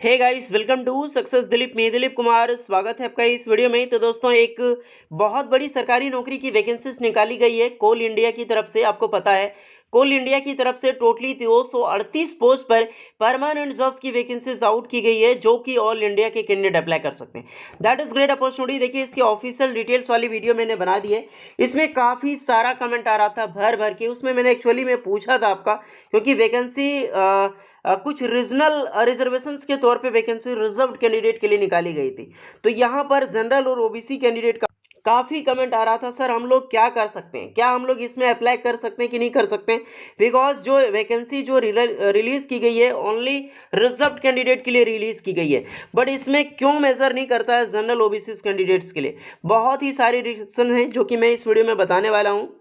Hey guys, welcome to success Dilip. मैं दिलीप कुमार, स्वागत है आपका इस वीडियो में। तो दोस्तों, एक बहुत बड़ी सरकारी नौकरी की वैकेंसीज निकाली गई है कोल इंडिया की तरफ से। आपको पता है, कोल इंडिया की तरफ से टोटली 238 पोस्ट पर परमानेंट जॉब्स की वैकेंसीज आउट की गई है, जो कि ऑल इंडिया के कैंडिडेट अप्लाई कर सकते हैं। That is great opportunity. देखिए, इसकी ऑफिशियल डिटेल्स वाली वीडियो मैंने बना दी है। इसमें काफ़ी सारा कमेंट आ रहा था भर भर के। उसमें मैंने एक्चुअली में पूछा था आपका, क्योंकि वैकेंसी कुछ रीजनल रिजर्वेशंस के तौर पे वैकेंसी रिजर्व्ड कैंडिडेट के लिए निकाली गई थी। तो यहाँ पर जनरल और ओबीसी कैंडिडेट का काफ़ी कमेंट आ रहा था, सर हम लोग क्या कर सकते हैं, क्या हम लोग इसमें अप्लाई कर सकते हैं कि नहीं कर सकते हैं। बिकॉज जो वैकेंसी जो रिलीज़ की गई है ओनली रिजर्व्ड कैंडिडेट के लिए रिलीज़ की गई है, बट इसमें क्यों मेजर नहीं करता है जनरल ओबीसी कैंडिडेट्स के लिए। बहुत ही सारी रीजन हैं जो कि मैं इस वीडियो में बताने वाला हूँ,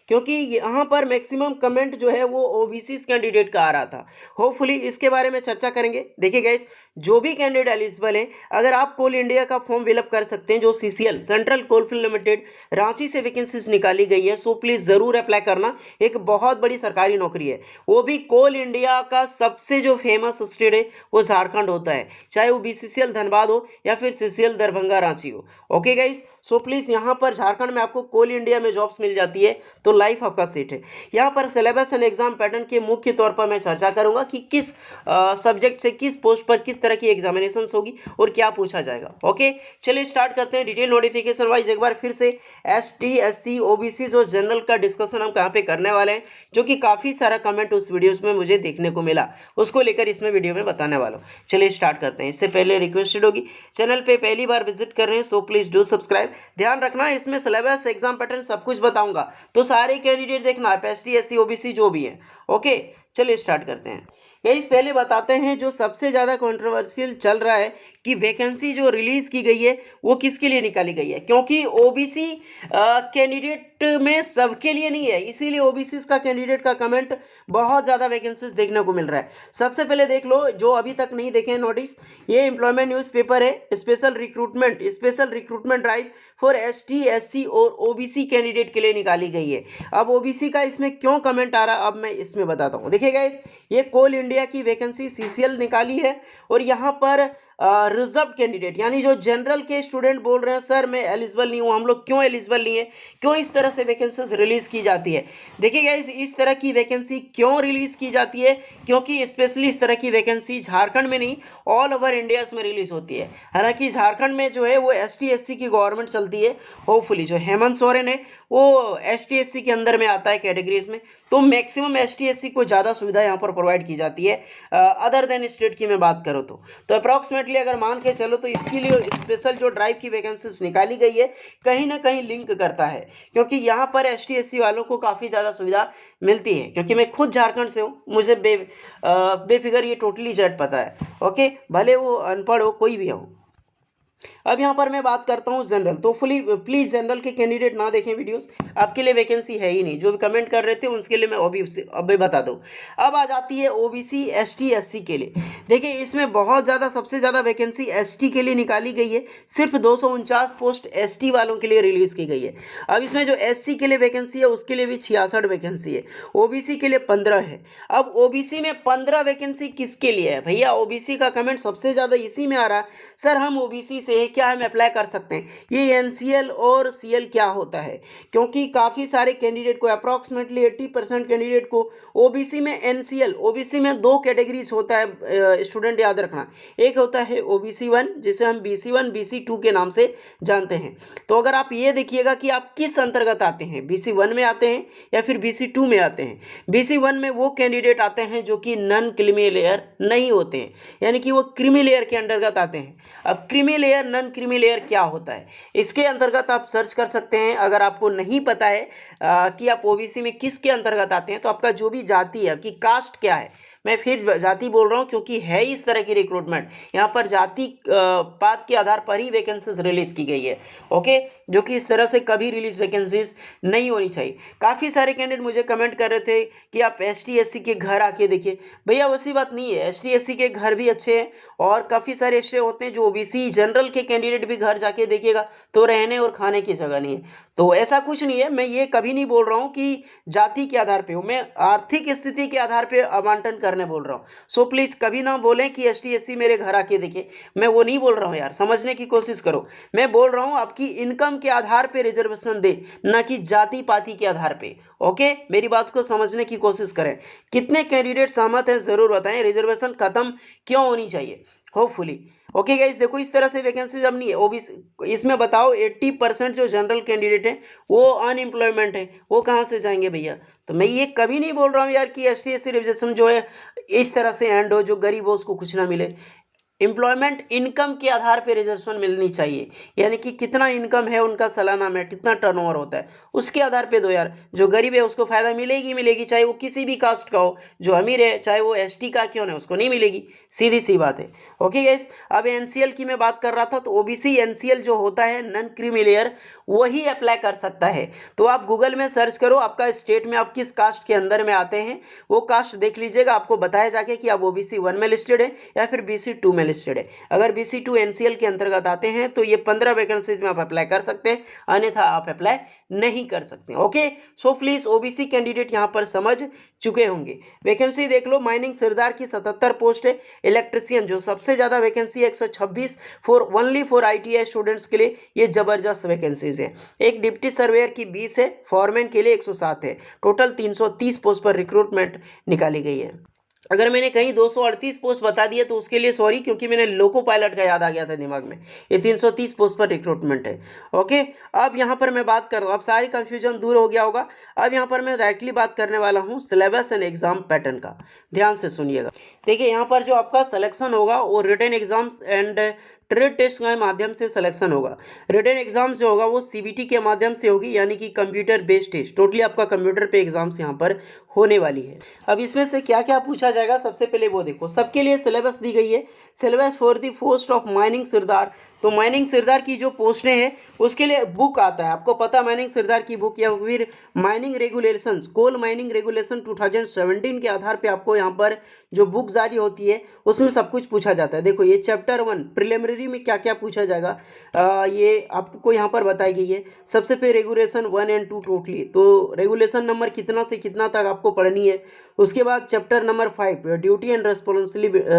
क्योंकि यहाँ पर मैक्सिमम कमेंट जो है वो ओबीसी कैंडिडेट का आ रहा था। होपफुली इसके बारे में चर्चा करेंगे। देखिए गाइस, जो भी कैंडिडेट एलिजिबल है, अगर आप कोल इंडिया का फॉर्म फिलअप कर सकते हैं, जो CCL central coalfield limited Ranchi से वैकेंसीज निकाली गई है, सो प्लीज जरूर अप्लाई करना। एक बहुत बड़ी सरकारी नौकरी है, वो भी कोल इंडिया का सबसे जो फेमस स्टेट है वो झारखंड होता है, चाहे वो बीसीसीएल धनबाद हो या फिर सीसीएल दरभंगा रांची हो। ओके गाइस, सो प्लीज यहाँ पर झारखंड में आपको कोल इंडिया में जॉब्स मिल जाती है, तो लाइफ आपका सेट है। यहाँ पर सिलेबस एंड एग्जाम पैटर्न के मुख्य तौर पर मैं चर्चा करूंगा कि किस सब्जेक्ट से किस पोस्ट पर किस तरह की एग्जामिनेशन होगी और क्या पूछा जाएगा। ओके, चलिए स्टार्ट करते हैं। डिटेल नोटिफिकेशन वाइज एक बार फिर से एसटी, एससी, ओबीसी और जनरल का डिस्कशन हम कहाँ पे करने वाले हैं, जो कि काफी सारा कमेंट उस वीडियोस में मुझे देखने को मिला, उसको लेकर इसमें वीडियो में बताने वाला हूँ। चलिए स्टार्ट करते हैं। इससे पहले रिक्वेस्टेड होगी, चैनल पे पहली बार विजिट कर रहे हैं सो प्लीज डू सब्सक्राइब। ध्यान रखना, इसमें सिलेबस, एग्जाम पैटर्न सब कुछ बताऊंगा, तो सारे कैंडिडेट देखना आप, एसटी, एससी, ओबीसी जो भी है। ओके, चलिए स्टार्ट करते हैं। गाइस, पहले बताते हैं जो सबसे ज़्यादा कंट्रोवर्शियल चल रहा है कि वैकेंसी जो रिलीज की गई है वो किसके लिए निकाली गई है, क्योंकि ओबीसी कैंडिडेट में सबके लिए नहीं है, इसीलिए ओबीसी का कैंडिडेट का कमेंट बहुत ज़्यादा वैकेंसीज देखने को मिल रहा है। सबसे पहले देख लो, जो अभी तक नहीं देखे नोटिस, ये एम्प्लॉयमेंट न्यूज़पेपर है, special recruitment drive for ST, SC और ओबीसी कैंडिडेट के लिए निकाली गई है। अब ओबीसी का इसमें क्यों कमेंट आ रहा है, अब मैं इसमें बताता हूँ। देखिए गाइस, ये कोल इंडिया की वैकेंसी सीसीएल निकाली है, और यहाँ पर रिजर्व कैंडिडेट यानी जो जनरल के स्टूडेंट बोल रहे हैं, सर मैं एलिजिबल नहीं हूँ, हम लोग क्यों एलिजिबल नहीं है, क्यों इस तरह से वैकेंसीज रिलीज की जाती है। देखिए गाइस, इस तरह की वैकेंसी क्यों रिलीज की जाती है, क्योंकि स्पेशली इस तरह की वैकेंसी झारखंड में नहीं, ऑल ओवर इंडिया में रिलीज होती है। हालांकि झारखंड में जो है वो एसटी, एससी की गवर्नमेंट चलती है। होपफुली जो हेमंत सोरेन है वो एसटी, एससी के अंदर में आता है कैटेगरीज में, तो मैक्सिमम एसटी, एससी को ज़्यादा सुविधा यहाँ पर प्रोवाइड की जाती है अदर देन स्टेट की मैं बात करूँ तो अप्रॉक्सीमेटली अगर मान के चलो तो इसके लिए स्पेशल जो ड्राइव की वैकेंसीज निकाली गई है कहीं ना कहीं लिंक करता है, क्योंकि यहाँ पर एसटी, एससी वालों को काफ़ी ज़्यादा सुविधा मिलती है। क्योंकि मैं खुद झारखंड से हूँ, मुझे बेफिक्र ये टोटली जेट पता है। ओके, भले वो अनपढ़ हो, कोई भी हो। अब यहाँ पर मैं बात करता हूँ जनरल, तो प्लीज जनरल के कैंडिडेट ना देखें वीडियोस, आपके लिए वैकेंसी है ही नहीं। जो भी कमेंट कर रहे थे उनके लिए मैं अभी बता दूँ। अब आ जाती है ओबीसी, एसटी, एससी के लिए। देखिए, इसमें बहुत ज़्यादा, सबसे ज़्यादा वैकेंसी एसटी के लिए निकाली गई है, सिर्फ 249 पोस्ट एसटी वालों के लिए रिलीज़ की गई है। अब इसमें जो एससी के लिए वैकेंसी है उसके लिए भी 66 वैकेंसी है, ओबीसी के लिए 15 है। अब ओबीसी में 15 वैकेंसी किसके लिए है भैया, ओबीसी का कमेंट सबसे ज़्यादा इसी में आ रहा है, सर हम ओबीसी से है, क्या हम अप्लाई कर सकते हैं। ये एनसीएल और सीएल क्या होता है, क्योंकि काफ़ी सारे कैंडिडेट को, अप्रॉक्सीमेटली 80% कैंडिडेट को ओबीसी में एनसीएल, ओबीसी में दो कैटेगरीज होता है स्टूडेंट, याद रखना। एक होता है ओबीसी 1 जिसे हम BC1 BC2 के नाम से जानते हैं। तो अगर आप ये देखिएगा कि आप किस अंतर्गत आते हैं, BC1 में आते हैं या फिर BC2 में आते हैं। BC1 में वो कैंडिडेट आते हैं जो कि नॉन क्रीमी लेयर नहीं होते हैं, यानी कि वो क्रीमी लेयर के अंतर्गत आते हैं। अब creamy layer, non creamy layer क्या होता है, इसके अंतर्गत आप सर्च कर सकते हैं। अगर आपको नहीं पता है कि आप ओबीसी में किसके अंतर्गत आते हैं, तो आपका जो भी जाति है, आपकी कास्ट क्या है, मैं फिर जाति बोल रहा हूँ क्योंकि है इस तरह की रिक्रूटमेंट, यहाँ पर जाति पात के आधार पर ही वैकेंसीज रिलीज की गई है। ओके, जो कि इस तरह से कभी रिलीज वैकेंसीज नहीं होनी चाहिए। काफ़ी सारे कैंडिडेट मुझे कमेंट कर रहे थे कि आप एसटी, एससी के घर आके देखिए। भैया वैसी बात नहीं है, एसटी, एससी के घर भी अच्छे हैं, और काफ़ी सारे ऐसे होते हैं जो ओबीसी जनरल के कैंडिडेट भी घर जाके देखिएगा तो रहने और खाने की जगह नहीं है। तो ऐसा कुछ नहीं है, मैं ये कभी नहीं बोल रहा हूँ कि जाति के आधार पे हो, मैं आर्थिक स्थिति के आधार पे आवंटन कर करने बोल रहा हूँ। सो प्लीज़ कभी ना बोलें कि एसटी एससी मेरे घर आके देखे, मैं वो नहीं बोल रहा हूँ यार, समझने की कोशिश करो। मैं बोल रहा हूँ आपकी इनकम के आधार पे रिजर्वेशन दे, ना कि जाति पाति के आधार पे। ओके, मेरी बात को समझने की कोशिश करें। कितने कैंडिडेट सहमत हैं ज़रूर बताएं, रिजर्वेशन खत्म क्यों होनी चाहिए होपफुली। ओके गाइस, देखो इस तरह से वैकेंसी जब नहीं है ओबीसी, इसमें बताओ 80% जो जनरल कैंडिडेट है वो अनएम्प्लॉयमेंट है, वो कहाँ से जाएंगे भैया। तो मैं ये कभी नहीं बोल रहा हूँ यार कि एसटी एससी रिजर्वेशन जो है इस तरह से एंड हो, जो गरीब हो उसको कुछ ना मिले। एम्प्लॉयमेंट इनकम के आधार पे रिजर्वेशन मिलनी चाहिए, यानी कि कितना इनकम है उनका सालाना में, कितना टर्नओवर होता है, उसके आधार पे दो यार। जो गरीब है उसको फायदा मिलेगी मिलेगी, चाहे वो किसी भी कास्ट का हो। जो अमीर है चाहे वो एसटी का क्यों ना, उसको नहीं मिलेगी, सीधी सी बात है। ओके गाइस, अब एनसीएल की मैं बात कर रहा था, तो ओबीसी एनसीएल जो होता है नॉन क्रीमी लेयर, वही अप्लाई कर सकता है। तो आप गूगल में सर्च करो, आपका स्टेट में आप किस कास्ट के अंदर में आते हैं वो कास्ट देख लीजिएगा, आपको बताया जाके कि आप ओबीसी 1 में लिस्टेड है या फिर बीसी 2 में लिस्टेड है। अगर बीसी 2 एनसीएल के अंतर्गत आते हैं तो ये 15 वैकेंसीज में आप अप्लाई कर सकते हैं, अन्यथा आप अप्लाई नहीं कर सकते। Okay, so please OBC candidate यहां पर समझ चुके होंगे। वैकेंसी देख लो, माइनिंग सिरदार की 77 पोस्ट है, इलेक्ट्रिशियन जो सबसे ज्यादा vacancy 126 only for ITI students के लिए, ये जबरदस्त वैकेंसीज है। एक डिप्टी सर्वेयर की 20 है, फॉरमैन के लिए 107 है, टोटल 330 पोस्ट पर रिक्रूटमेंट निकाली गई है। अगर मैंने कहीं 238 पोस्ट बता दिया तो उसके लिए सॉरी, क्योंकि मैंने लोको पायलट का याद आ गया था दिमाग में। ये 330 पोस्ट पर रिक्रूटमेंट है। ओके, अब यहाँ पर मैं बात कर रहा हूँ, अब सारी कंफ्यूजन दूर हो गया होगा। अब यहाँ पर मैं डायरेक्टली बात करने वाला हूँ सिलेबस एंड एग्जाम पैटर्न का, ध्यान से सुनिएगा। देखिए यहाँ पर जो आपका सिलेक्शन होगा वो written exams and trade test के माध्यम से सिलेक्शन होगा। रिटन एग्जाम्स जो होगा वो सीबीटी के माध्यम से होगी, यानी कि कंप्यूटर बेस्ड टेस्ट, टोटली आपका कंप्यूटर पे एग्जाम्स यहाँ पर होने वाली है। अब इसमें से क्या क्या पूछा जाएगा, सबसे पहले वो देखो, सबके लिए सिलेबस दी गई है। Syllabus for the post of mining sirdar, तो माइनिंग सिरदार की जो पोस्टें हैं उसके लिए बुक आता है, आपको पता माइनिंग सिरदार की बुक, या फिर mining regulations, coal mining regulation 2017 के आधार पे आपको यहाँ पर जो बुक जारी होती है उसमें सब कुछ पूछा जाता है। देखो ये चैप्टर 1 प्रिलिमिनरी में क्या क्या पूछा जाएगा, ये आपको यहाँ पर बताई गई है। सबसे पहले रेगुलेशन 1 एंड 2 टोटली, तो रेगुलेशन नंबर कितना से कितना तक आपको पढ़नी है। उसके बाद chapter number 5 duty and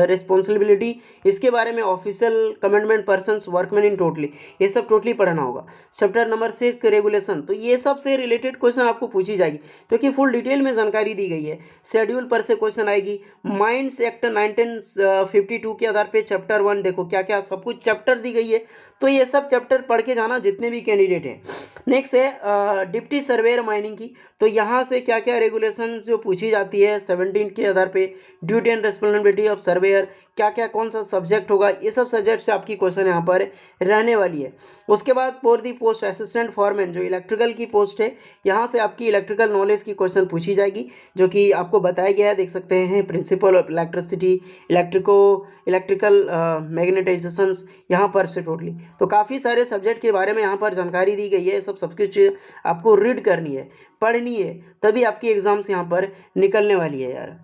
responsibility, इसके बारे में ऑफिशियल कमेंडमेंट पर्सन्स वर्कमैन इन टोटली, ये सब टोटली पढ़ना होगा। चैप्टर नंबर 6 रेगुलेशन, तो ये सब से रिलेटेड क्वेश्चन आपको पूछी जाएगी, क्योंकि फुल डिटेल में जानकारी दी गई है। शेड्यूल पर से क्वेश्चन आएगी। माइंस एक्ट 1952 के आधार पे चैप्टर 1 देखो क्या क्या सब कुछ चैप्टर दी गई है, तो ये सब चैप्टर पढ़ के जाना जितने भी कैंडिडेट हैं। नेक्स्ट है डिप्टी सर्वेयर माइनिंग की, तो यहाँ से क्या क्या रेगुलेशन जो पूछी जाती है 17 के आधार पे, duty and responsibility of surveyor, क्या क्या कौन सा सब्जेक्ट होगा, ये सब सब्जेक्ट से आपकी क्वेश्चन यहाँ पर रहने वाली है। उसके बाद for the post assistant foreman, जो इलेक्ट्रिकल की पोस्ट है, यहाँ से आपकी इलेक्ट्रिकल नॉलेज की क्वेश्चन पूछी जाएगी, जो कि आपको बताया गया है, देख सकते हैं, प्रिंसिपल ऑफ इलेक्ट्रिसिटी, इलेक्ट्रिकल मैग्नेटाइजेशंस, यहाँ पर से टोटली। तो काफ़ी सारे सब्जेक्ट के बारे में यहाँ पर जानकारी दी गई है, सब कुछ आपको रीड करनी है, पढ़नी है, तभी आपकी एग्जाम्स यहाँ पर निकलने वाली है यार।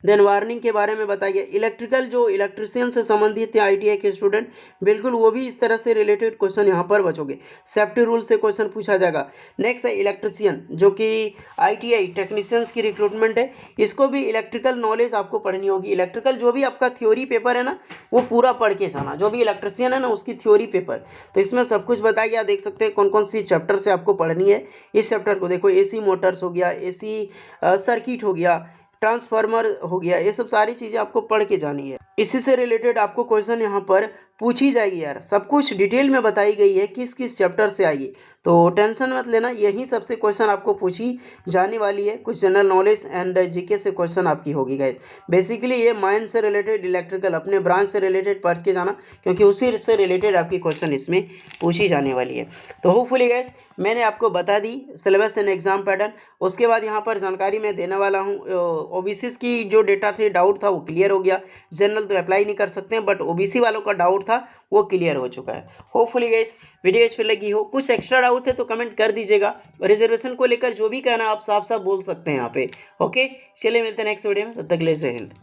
देन वार्निंग के बारे में बताया गया, इलेक्ट्रिकल जो इलेक्ट्रिशियन से संबंधित है आईटीआई के स्टूडेंट, बिल्कुल वो भी इस तरह से रिलेटेड क्वेश्चन यहाँ पर बचोगे। सेफ्टी रूल से क्वेश्चन पूछा जाएगा। नेक्स्ट है इलेक्ट्रिशियन, जो कि आईटीआई टेक्नीशियंस की रिक्रूटमेंट है, इसको भी इलेक्ट्रिकल नॉलेज आपको पढ़नी होगी। इलेक्ट्रिकल जो भी आपका थ्योरी पेपर है ना, वो पूरा पढ़ के जाना, जो भी इलेक्ट्रिशियन है ना उसकी थ्योरी पेपर, तो इसमें सब कुछ बताया गया, देख सकते हैं कौन कौन सी चैप्टर से आपको पढ़नी है। इस चैप्टर को देखो, एसी मोटर्स हो गया, एसी सर्किट हो गया, ट्रांसफार्मर हो गया, ये सब सारी चीज़ें आपको पढ़ के जानी है। इसी से रिलेटेड आपको क्वेश्चन यहाँ पर पूछी जाएगी यार, सब कुछ डिटेल में बताई गई है किस किस चैप्टर से आएगी, तो टेंशन मत लेना, यही सबसे क्वेश्चन आपको पूछी जाने वाली है। कुछ जनरल नॉलेज एंड जीके से क्वेश्चन आपकी होगी गाइस। बेसिकली ये माइन से रिलेटेड, इलेक्ट्रिकल अपने ब्रांच से रिलेटेड पढ़ के जाना, क्योंकि उसी से रिलेटेड आपकी क्वेश्चन इसमें पूछी जाने वाली है। तो होपफुली गाइस मैंने आपको बता दी सिलेबस एंड एग्जाम पैटर्न। उसके बाद यहाँ पर जानकारी मैं देने वाला हूँ, ओबीसी की जो डेटा थे, डाउट था वो क्लियर हो गया। जनरल तो अप्लाई नहीं कर सकते हैं, बट ओबीसी वालों का डाउट था वो क्लियर हो चुका है। होपफुली गाइस वीडियो इस पर लगी हो, कुछ एक्स्ट्रा डाउट है तो कमेंट कर दीजिएगा। रिजर्वेशन को लेकर जो भी कहना आप साफ साफ बोल सकते हैं यहाँ पे। ओके, चलिए मिलते हैं नेक्स्ट वीडियो में, तब तक के लिए जय हिंद।